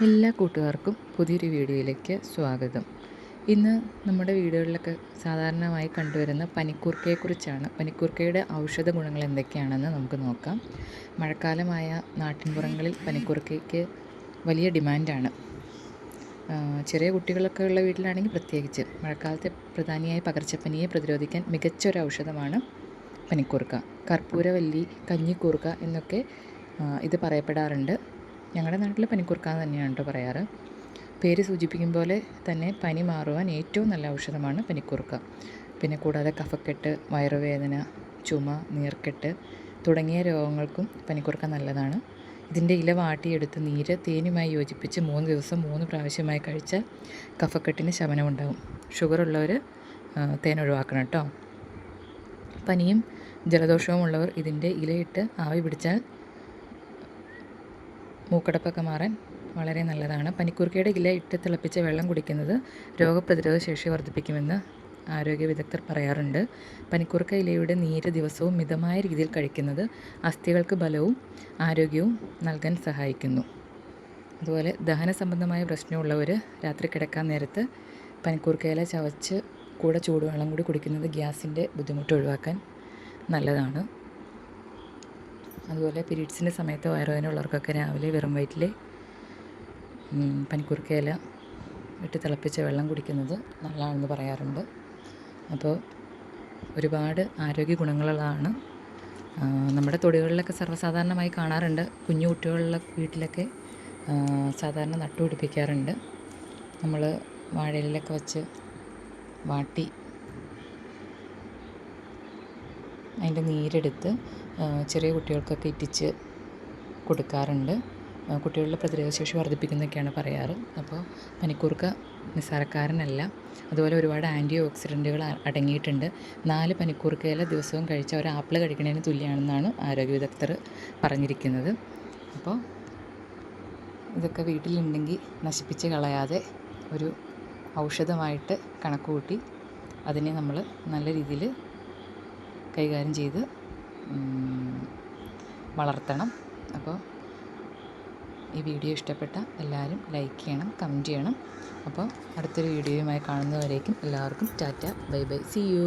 എല്ലാ കൂട്ടുകാർക്കും പുതിയൊരു വീഡിയോയിലേക്ക് സ്വാഗതം. ഇന്ന് നമ്മുടെ വീടുകളിലൊക്കെ സാധാരണമായി കണ്ടുവരുന്ന പനിക്കൂർക്കയെക്കുറിച്ചാണ്. പനിക്കൂർക്കയുടെ ഔഷധ ഗുണങ്ങൾ എന്തൊക്കെയാണെന്ന് നമുക്ക് നോക്കാം. മഴക്കാലമായ നാട്ടിൻപുറങ്ങളിൽ പനിക്കൂർക്കയ്ക്ക് വലിയ ഡിമാൻഡാണ്. ചെറിയ കുട്ടികളൊക്കെ ഉള്ള വീട്ടിലാണെങ്കിൽ പ്രത്യേകിച്ച് മഴക്കാലത്തെ പ്രധാനിയായ പകർച്ചപ്പനിയെ പ്രതിരോധിക്കാൻ മികച്ചൊരു ഔഷധമാണ് പനിക്കൂർക്ക. കർപ്പൂരവല്ലി, കഞ്ഞിക്കൂർക്ക എന്നൊക്കെ ഇത് പറയപ്പെടാറുണ്ട്. ഞങ്ങളുടെ നാട്ടിൽ പനിക്കൂർക്ക തന്നെയാണ് കേട്ടോ പറയാറ്. പേര് സൂചിപ്പിക്കും പോലെ തന്നെ പനി മാറുവാൻ ഏറ്റവും നല്ല ഔഷധമാണ് പനിക്കൂർക്ക. പിന്നെ കൂടാതെ കഫക്കെട്ട്, വയറുവേദന, ചുമ, നീർക്കെട്ട് തുടങ്ങിയ രോഗങ്ങൾക്കും പനിക്കൂർക്ക നല്ലതാണ്. ഇതിൻ്റെ ഇല വാട്ടിയെടുത്ത് നീര് തേനുമായി യോജിപ്പിച്ച് 3 ദിവസം 3 പ്രാവശ്യമായി കഴിച്ചാൽ കഫക്കെട്ടിന് ശമനമുണ്ടാകും. ഷുഗറുള്ളവർ തേൻ ഒഴിവാക്കണം കേട്ടോ. പനിയും ജലദോഷവും ഉള്ളവർ ഇതിൻ്റെ ഇലയിട്ട് ആവി പിടിച്ചാൽ മൂക്കടപ്പൊക്കെ മാറാൻ വളരെ നല്ലതാണ്. പനിക്കൂർക്കയുടെ ഇല ഇട്ട് തിളപ്പിച്ച വെള്ളം കുടിക്കുന്നത് രോഗപ്രതിരോധ ശേഷി വർദ്ധിപ്പിക്കുമെന്ന് ആരോഗ്യ വിദഗ്ധർ പറയാറുണ്ട്. പനിക്കൂർക്ക ഇലയുടെ നീര് ദിവസവും മിതമായ രീതിയിൽ കഴിക്കുന്നത് അസ്ഥികൾക്ക് ബലവും ആരോഗ്യവും നൽകാൻ സഹായിക്കുന്നു. അതുപോലെ ദഹന സംബന്ധമായ പ്രശ്നമുള്ളവർ രാത്രി കിടക്കാൻ നേരത്ത് പനിക്കൂർക്ക ഇല ചവച്ച് കൂടെ ചൂടുവെള്ളം കൂടി കുടിക്കുന്നത് ഗ്യാസിൻ്റെ ബുദ്ധിമുട്ട് ഒഴിവാക്കാൻ നല്ലതാണ്. അതുപോലെ പീരീഡ്സിൻ്റെ സമയത്ത് വയറുവേദന ഉള്ളവർക്കൊക്കെ രാവിലെ വെറും വയറ്റിൽ പനിക്കൂർക്ക ഇല ഇട്ട് തിളപ്പിച്ച വെള്ളം കുടിക്കുന്നത് നല്ലതാണെന്ന് പറയാറുണ്ട്. അപ്പോൾ ഒരുപാട് ആരോഗ്യ ഗുണങ്ങളുള്ളതാണ്. നമ്മുടെ തൊടികളിലൊക്കെ സർവ്വസാധാരണമായി കാണാറുണ്ട്. കുഞ്ഞു കുട്ടികളുള്ള വീട്ടിലൊക്കെ സാധാരണ നട്ടുപിടിപ്പിക്കാറുണ്ട്. നമ്മൾ വാഴയിലൊക്കെ വെച്ച് വാട്ടി അതിൻ്റെ നീരെടുത്ത് ചെറിയ കുട്ടികൾക്കൊക്കെ ഇറ്റിച്ച് കൊടുക്കാറുണ്ട്. കുട്ടികളുടെ പ്രതിരോധശേഷി വർദ്ധിപ്പിക്കുന്നതൊക്കെയാണ് പറയാറ്. അപ്പോൾ പനിക്കൂർക്ക നിസ്സാരക്കാരനല്ല. അതുപോലെ ഒരുപാട് ആൻറ്റി ഓക്സിഡൻറ്റുകൾ അടങ്ങിയിട്ടുണ്ട്. 4 പനിക്കൂർക്ക ഇല ദിവസവും കഴിച്ചാൽ ഒരു ആപ്പിൾ കഴിക്കുന്നതിന് തുല്യമാണെന്നാണ് ആരോഗ്യ വിദഗ്ധർ പറഞ്ഞിരിക്കുന്നത്. അപ്പോൾ ഇതൊക്കെ വീട്ടിലുണ്ടെങ്കിൽ നശിപ്പിച്ച് കളയാതെ ഒരു ഔഷധമായിട്ട് കണക്കുകൂട്ടി അതിനെ നമ്മൾ നല്ല രീതിയിൽ കൈകാര്യം ചെയ്ത് വളർത്തണം. അപ്പോൾ ഈ വീഡിയോ ഇഷ്ടപ്പെട്ട എല്ലാവരും ലൈക്ക് ചെയ്യണം, കമൻറ്റ് ചെയ്യണം. അപ്പോൾ അടുത്തൊരു വീഡിയോയുമായി കാണുന്നവരേക്കും എല്ലാവർക്കും tata, bye bye, see U.